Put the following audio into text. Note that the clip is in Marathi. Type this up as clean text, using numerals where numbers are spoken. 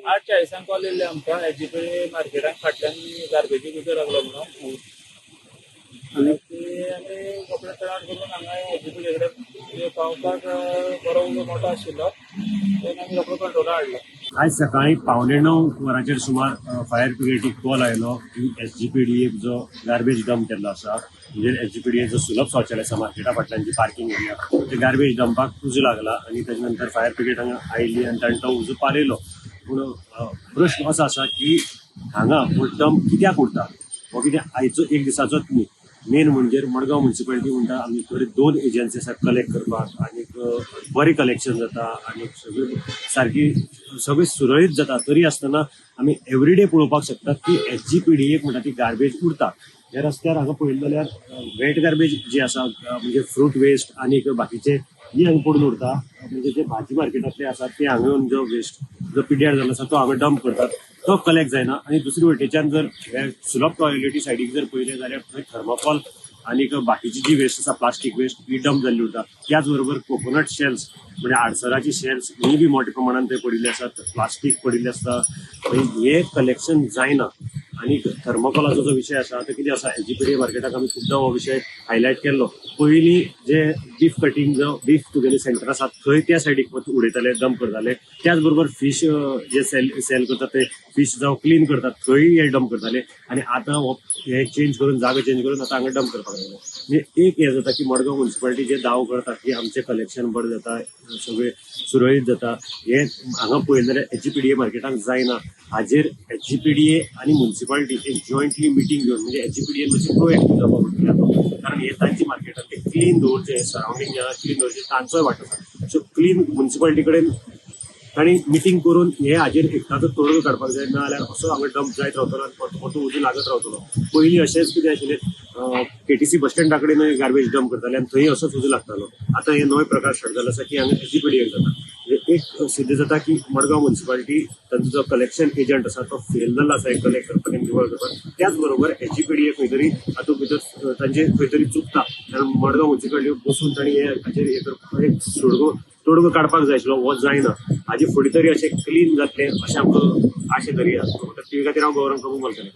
आज 40 कॉल येयल्ले आमकां एजीपी मार्केटान फाटल्यान गार्बेजी उजो लागलो म्हणून आनी आमी कपडे तयार करून हांगा एजीपी कडेन पावपाक बरो उजो मोठो आशिल्लो तेन्ना आमी रोखडो कंट्रोलार हाडलो. आज सकाळी 9:15 वरांचेर सुमार फायर ब्रिगेडीक कॉल आयलो की एसजीपीडीएक जो गार्बेज डंप केल्लो आसा म्हणजे एसजीपीडीए जो सुलभ शौचालय आसा मार्केटा फाटल्यान जी पार्किंग एरिया ते गार्बेज डंपाक उजो लागला आणि तेजे नंतर फायर ब्रिगेड हांगा आयिल्ली आनी ताणें तो उजो पालयलो. पूण प्रश्न असो आसा की हांगा हो डंप कित्याक उरता हो कितें आयचो एक दिसाचोच न्ही. मेन म्हणजे मडगांव म्युनिसिपालिटी म्हणटा आमी थंय 2 एजन्सी आसा कलेक्ट करपाक आनी बरें कलेक्शन जाता आनी सगळी सारकी सगळी सुरळीत जाता तरी आसतना आमी एवरीडे पळोवपाक शकतात की एसजीपीडीएक म्हणटा ती गार्बेज उरता. ह्या रस्त्यार हांगा पळयलें जाल्यार वेट गार्बेज जी आसा म्हणजे फ्रूट वेस्ट आनी बाकीचे ही हांगा पडून उरता. म्हणजे जे भाजी मार्केटांतले आसात ते हांगा येवन जो वेस्ट जो पिड्यार जाल्लो आसा तो हांगा डंप करतात तो कलेक्ट जायना. आणि दुसरे वटेच्यान जर सुलभ टॉयलेटी सायडीक जर पळयलें जाल्यार थंय थर्माकॉल आणि बाकीची जी वेस्ट आसा प्लास्टीक वेस्ट ही डंप जाल्ली उरता. त्याच बरोबर कोकोनट शेल्स म्हणजे आडसराची शेल्स ही बी मोठ्या प्रमाणात थंय पडिल्ले आसात, प्लास्टीक पडिल्ले आसता. हे कलेक्शन जायना. आणि थर्माकोलाचो जो विषय आसा तो कितें आसा एजीपीडीए मार्केटाक आमी खुबदां हो विषय हायलायट केल्लो. पयलीं जे बीफ कटींग जो बीफ तुगेले सेंटर आसा थंय त्या सायडीक उडयताले डंप करताले. त्याच बरोबर फिश जे सेल करतात ते फिश जावं क्लीन करतात थंय हे डंप करताले. आणि आतां हे चेंज करून जागा चेंज करून आतां हांगा डंप करपाक लागले. म्हणजे एक हे जाता की मडगांव म्युनिसिपालिटी जे दाव करता की आमचें कलेक्शन बरें जाता सगळें सुरळीत जाता हे हांगा पळयलें जाल्यार एजीपीडीए मार्केटाक जायना. हाजेर एजीपीडीए आणि म्युनिसिपालिटी एक जॉयंटली मिटींग घेवन म्हणजे एजीपीडीए मातशें प्रोएक्टीव जावपाक पडटलें. कारण हे तांची मार्केटान ते क्लीन दवरचे सरावंडींग जे क्लीन दवरचे तांचोय वांटो आसा. सो क्लीन म्युनिसिपालिटी कडेन तांणी मिटींग करून हे हाजेर एकदाचो तोडगो काडपाक जाय. नाजाल्यार असो हांगा डंप जायत रावतलो आनी मोठो उजो लागत रावतलो. पयलीं अशेंच कितें आशिल्लें केटीसी बस स्टँडा कडेन गार्बेज डंप करताले आनी थंय असोच उजो लागतालो. आतां हे नवे प्रकार स्टार्ट जाल्लो आसा की हांगा एजीपीडीएक जाता. म्हणजे एक सिद्ध जाता की मडगांव म्युनिसिपालिटी तांचो जो कलेक्शन एजंट आसा तो फेल जाल्लो आसा एक कलेक्ट करपाक आनी निवळ करपाक. त्याच बरोबर एजीपीडीए खंय तरी हातूंत भितर तांचे खंय तरी चुकता. कारण मडगांव म्युनिसिपालिटी बसून तांणी हे हाचेर हे करपाक एक तोडगो काडपाक जाय आशिल्लो हो जायना. हाजे फुडें तरी अशें क्लीन जातलें अशें आमकां आशे तरी आसा. ती खातीर हांव गौरव प्रभू बोलतलें.